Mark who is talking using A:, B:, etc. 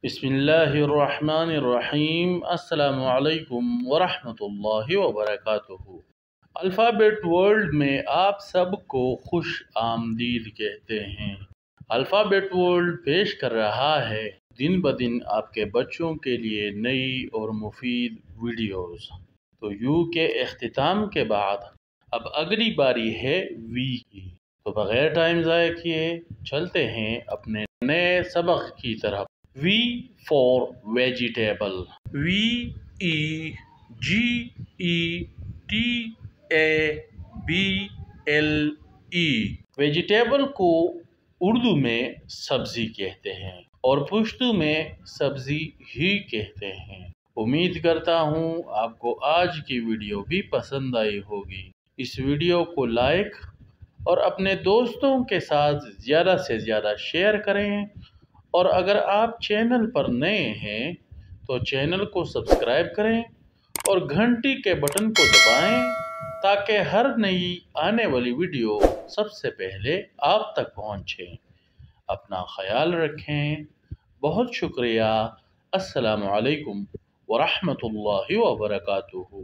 A: बिस्मिल्लाहिर्रहमानिर्रहीम। अस्सलाम वालेकुम वरहमतुल्लाहि वबरकातुहू। अल्फ़ाबेट वर्ल्ड में आप सबको खुश आमदीद कहते हैं। अल्फ़ाबेट वर्ल्ड पेश कर रहा है दिन ब दिन आपके बच्चों के लिए नई और मुफीद वीडियोस। तो यू के इख्तिताम के बाद अब अगली बारी है वी की। तो बग़ैर टाइम ज़ाया किए चलते हैं अपने नए सबक की तरफ। V for vegetable. VEGETABLE। Vegetable को उर्दू में सब्जी कहते हैं और पुश्तू में सब्जी ही कहते हैं। उम्मीद करता हूँ आपको आज की वीडियो भी पसंद आई होगी। इस वीडियो को लाइक और अपने दोस्तों के साथ ज़्यादा से ज़्यादा शेयर करें, और अगर आप चैनल पर नए हैं तो चैनल को सब्सक्राइब करें और घंटी के बटन को दबाएं ताकि हर नई आने वाली वीडियो सबसे पहले आप तक पहुंचे। अपना ख्याल रखें। बहुत शुक्रिया। अस्सलामु अलैकुम वरहमतुल्लाहि वबरकातुहू।